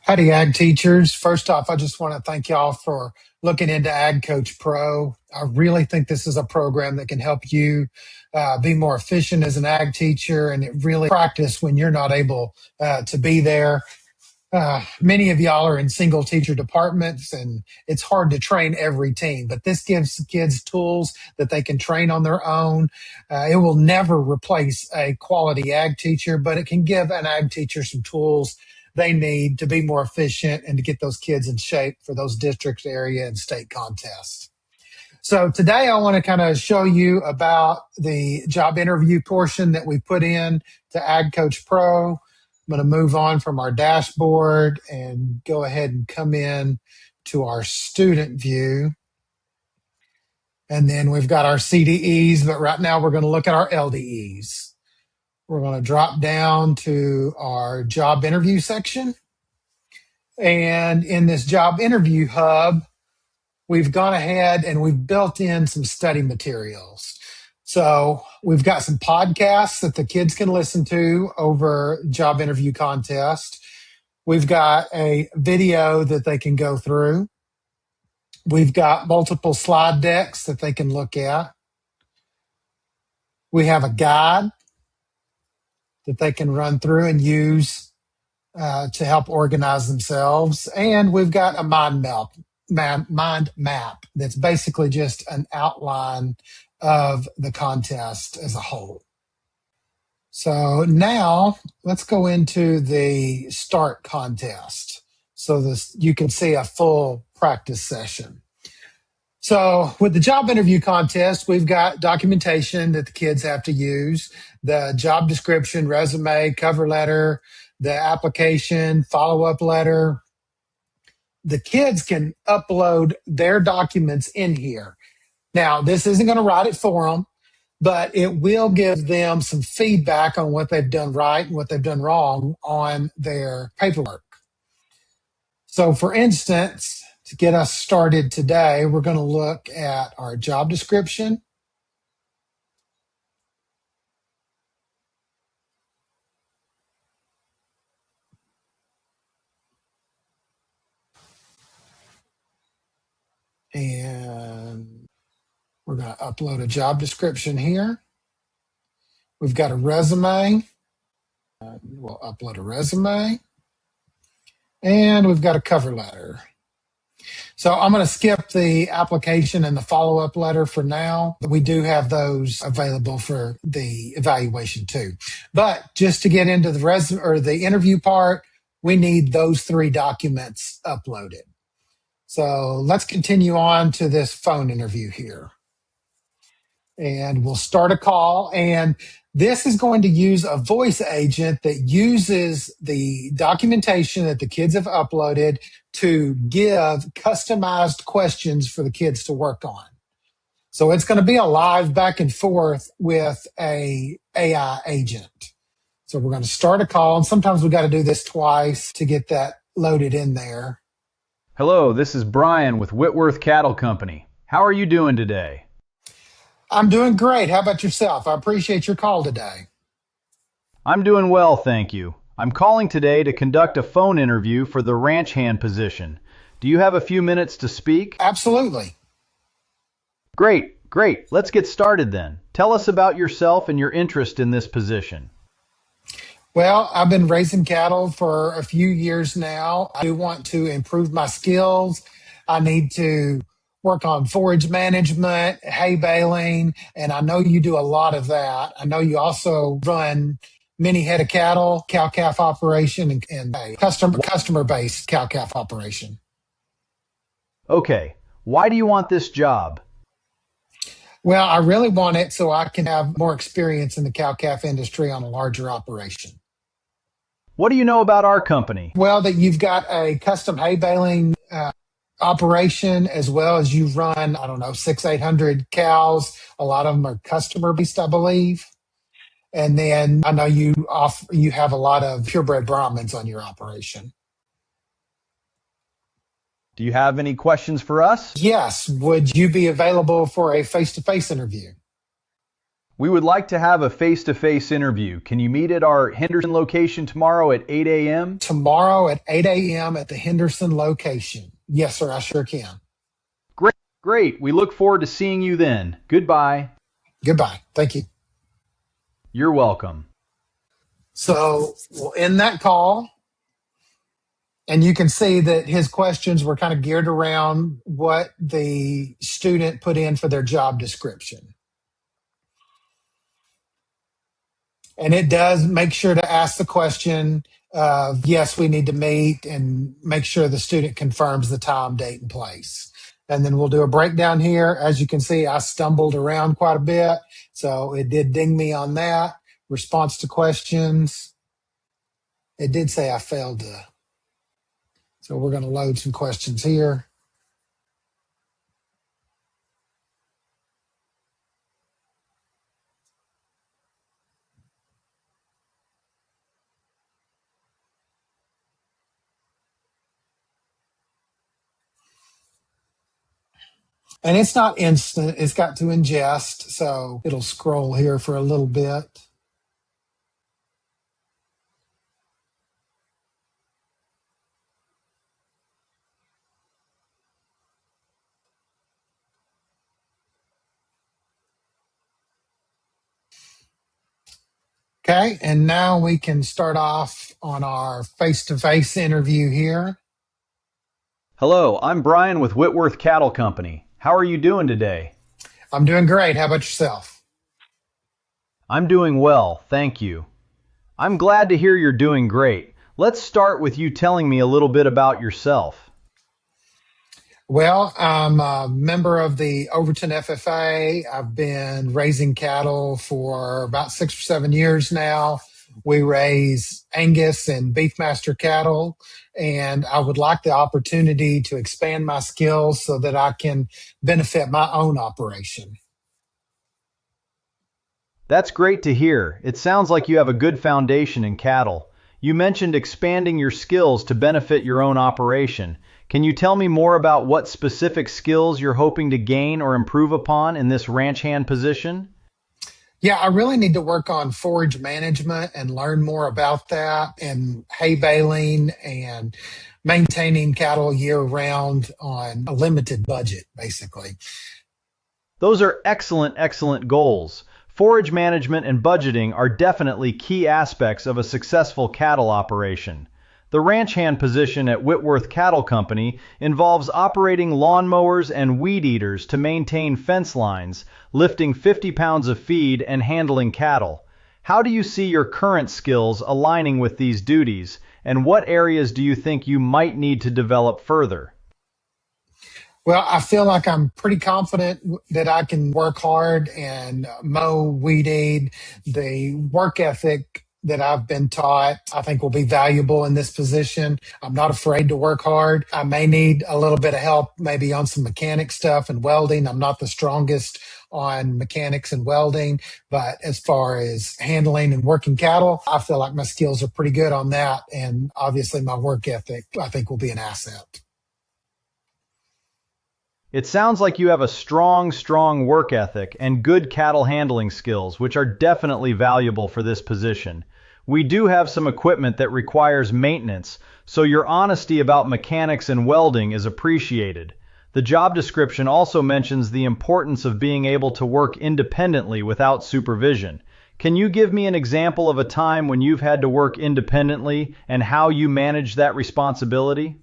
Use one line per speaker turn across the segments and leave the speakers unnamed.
Howdy, Ag teachers. First off, I just want to thank y'all for looking into AgCoach Pro. I really think this is a program that can help you be more efficient as an ag teacher, and it really practice when you're not able to be there. Many of y'all are in single teacher departments, and it's hard to train every team, but this gives kids tools that they can train on their own. It will never replace a quality ag teacher, but it can give an ag teacher some tools they need to be more efficient and to get those kids in shape for those district, area, and state contests. So today I want to kind of show you about the job interview portion that we put in to AgCoach Pro. I'm going to move on from our dashboard and go ahead and come in to our student view. And then we've got our CDEs, but right now we're going to look at our LDEs. We're going to drop down to our job interview section. And in this job interview hub, we've gone ahead and we've built in some study materials. So we've got some podcasts that the kids can listen to over job interview contest. We've got a video that they can go through. We've got multiple slide decks that they can look at. We have a guide that they can run through and use to help organize themselves. And we've got a mind map that's basically just an outline of the contest as a whole. So now let's go into the start contest so you can see a full practice session. So with the job interview contest, we've got documentation that the kids have to use, the job description, resume, cover letter, the application, follow-up letter. The kids can upload their documents in here. Now, this isn't going to write it for them, but it will give them some feedback on what they've done right and what they've done wrong on their paperwork. So for instance, to get us started today, we're going to look at our job description. And we're going to upload a job description here. We've got a resume. We'll upload a resume. And we've got a cover letter. So I'm going to skip the application and the follow-up letter for now. We do have those available for the evaluation too. But just to get into the resume or the interview part, we need those 3 documents uploaded. So let's continue on to this phone interview here. And we'll start a call. And this is going to use a voice agent that uses the documentation that the kids have uploaded to give customized questions for the kids to work on. So it's going to be a live back and forth with a AI agent. So we're going to start a call, and sometimes we've got to do this twice to get that loaded in there.
Hello, this is Brian with Whitworth Cattle Company. How are you doing today?
I'm doing great. How about yourself? I appreciate your call today.
I'm doing well, thank you. I'm calling today to conduct a phone interview for the ranch hand position. Do you have a few minutes to speak?
Absolutely.
Great. Let's get started then. Tell us about yourself and your interest in this position.
Well, I've been raising cattle for a few years now. I do want to improve my skills. I need to work on forage management, hay baling, and I know you do a lot of that. I know you also run many head of cattle, cow-calf operation, and a customer-based cow-calf operation.
Okay, why do you want this job?
Well, I really want it so I can have more experience in the cow-calf industry on a larger operation.
What do you know about our company?
Well, that you've got a custom hay baling operation, as well as you run, 600-800 cows. A lot of them are customer based, I believe. And then I know you have a lot of purebred Brahmins on your operation.
Do you have any questions for us?
Yes. Would you be available for a face-to-face interview?
We would like to have a face-to-face interview. Can you meet at our Henderson location tomorrow at 8 a.m.?
Tomorrow at 8 a.m. at the Henderson location. Yes, sir, I sure can.
Great, great. We look forward to seeing you then. Goodbye.
Goodbye. Thank you.
You're welcome.
So we'll end that call. And you can see that his questions were kind of geared around what the student put in for their job description. And it does make sure to ask the question of, yes, we need to meet, and make sure the student confirms the time, date, and place. And then we'll do a breakdown here. As you can see, I stumbled around quite a bit, so it did ding me on that. Response to questions. It did say I failed to. So we're going to load some questions here. And it's not instant. It's got to ingest, so it'll scroll here for a little bit. Okay, and now we can start off on our face-to-face interview here.
Hello, I'm Brian with Whitworth Cattle Company. How are you doing today?
I'm doing great. How about yourself?
I'm doing well, thank you. I'm glad to hear you're doing great. Let's start with you telling me a little bit about yourself.
Well, I'm a member of the Overton FFA. I've been raising cattle for about 6 or 7 years now. We raise Angus and Beefmaster cattle, and I would like the opportunity to expand my skills so that I can benefit my own operation.
That's great to hear. It sounds like you have a good foundation in cattle. You mentioned expanding your skills to benefit your own operation. Can you tell me more about what specific skills you're hoping to gain or improve upon in this ranch hand position?
Yeah, I really need to work on forage management and learn more about that, and hay baling and maintaining cattle year round on a limited budget, basically.
Those are excellent, excellent goals. Forage management and budgeting are definitely key aspects of a successful cattle operation. The ranch hand position at Whitworth Cattle Company involves operating lawnmowers and weed eaters to maintain fence lines, lifting 50 pounds of feed, and handling cattle. How do you see your current skills aligning with these duties, and what areas do you think you might need to develop further?
Well, I feel like I'm pretty confident that I can work hard and mow, weed eat. The work ethic that I've been taught, I think will be valuable in this position. I'm not afraid to work hard. I may need a little bit of help maybe on some mechanic stuff and welding. I'm not the strongest on mechanics and welding, but as far as handling and working cattle, I feel like my skills are pretty good on that. And obviously my work ethic, I think, will be an asset.
It sounds like you have a strong work ethic and good cattle handling skills, which are definitely valuable for this position. We do have some equipment that requires maintenance, so your honesty about mechanics and welding is appreciated. The job description also mentions the importance of being able to work independently without supervision. Can you give me an example of a time when you've had to work independently and how you managed that responsibility?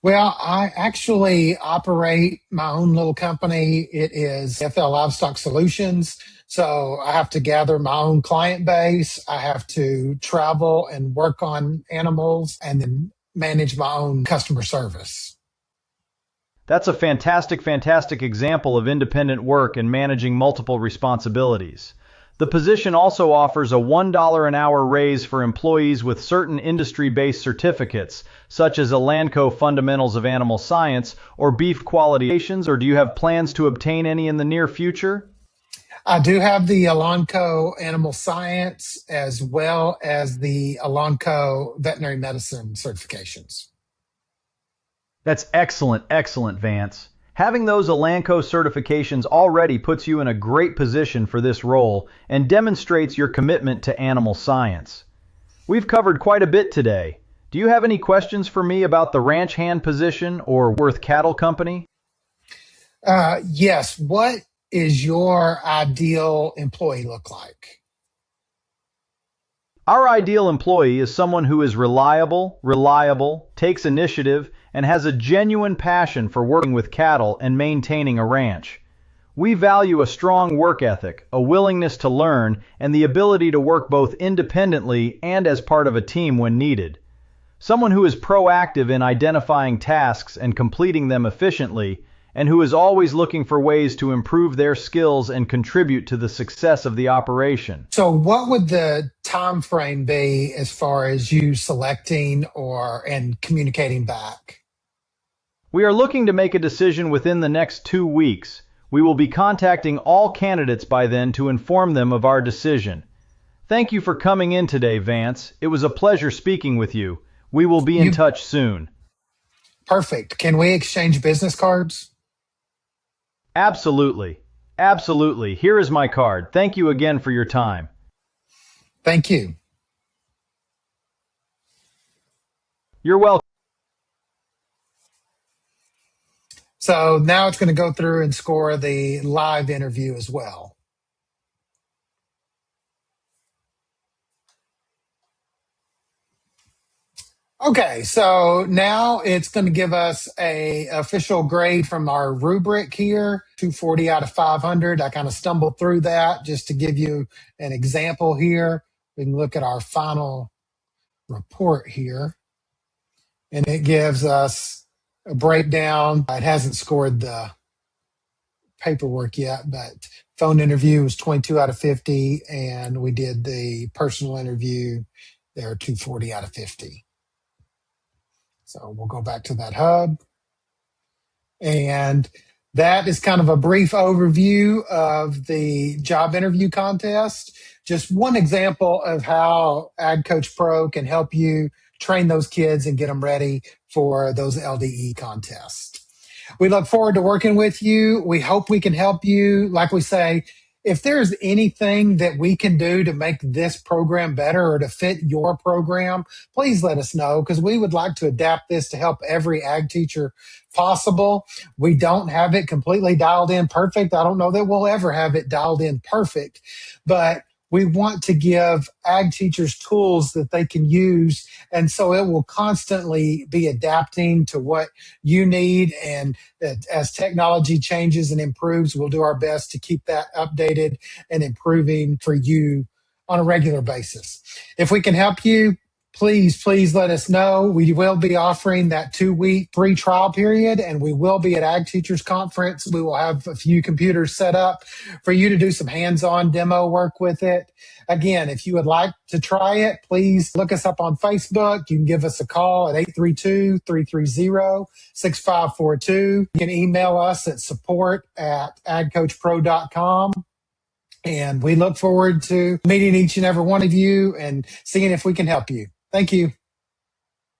Well, I actually operate my own little company. It is FL Livestock Solutions. So I have to gather my own client base. I have to travel and work on animals and then manage my own customer service.
That's a fantastic example of independent work and managing multiple responsibilities. The position also offers a $1 an hour raise for employees with certain industry-based certificates, such as Elanco Fundamentals of Animal Science or Beef Quality, or do you have plans to obtain any in the near future?
I do have the Elanco Animal Science as well as the Elanco Veterinary Medicine certifications.
That's excellent, Vance. Having those Elanco certifications already puts you in a great position for this role and demonstrates your commitment to animal science. We've covered quite a bit today. Do you have any questions for me about the ranch hand position or Worth Cattle Company?
Yes. What is your ideal employee look like?
Our ideal employee is someone who is reliable, takes initiative, and has a genuine passion for working with cattle and maintaining a ranch. We value a strong work ethic, a willingness to learn, and the ability to work both independently and as part of a team when needed. Someone who is proactive in identifying tasks and completing them efficiently, and who is always looking for ways to improve their skills and contribute to the success of the operation.
So what would the time frame be as far as you selecting and communicating back?
We are looking to make a decision within the next 2 weeks. We will be contacting all candidates by then to inform them of our decision. Thank you for coming in today, Vance. It was a pleasure speaking with you. We will be in touch soon.
Perfect. Can we exchange business cards?
Absolutely. Absolutely. Here is my card. Thank you again for your time.
Thank you.
You're welcome.
So now it's going to go through and score the live interview as well. Okay, so now it's going to give us a official grade from our rubric here, 240 out of 500. I kind of stumbled through that just to give you an example here. We can look at our final report here, and it gives us a breakdown. It hasn't scored the paperwork yet, but phone interview was 22 out of 50, and we did the personal interview there, 240 out of 50. So we'll go back to that hub. And that is kind of a brief overview of the job interview contest. Just one example of how AgCoach Pro can help you train those kids and get them ready for those LDE contests. We look forward to working with you. We hope we can help you. Like we say, if there's anything that we can do to make this program better or to fit your program, please let us know, because we would like to adapt this to help every ag teacher possible. We don't have it completely dialed in perfect. I don't know that we'll ever have it dialed in perfect, but we want to give ag teachers tools that they can use. And so it will constantly be adapting to what you need. And as technology changes and improves, we'll do our best to keep that updated and improving for you on a regular basis. If we can help you, please let us know. We will be offering that 2-week free trial period, and we will be at Ag Teachers Conference. We will have a few computers set up for you to do some hands-on demo work with it. Again, if you would like to try it, please look us up on Facebook. You can give us a call at 832-330-6542. You can email us at support@agcoachpro.com. And we look forward to meeting each and every one of you and seeing if we can help you. Thank you.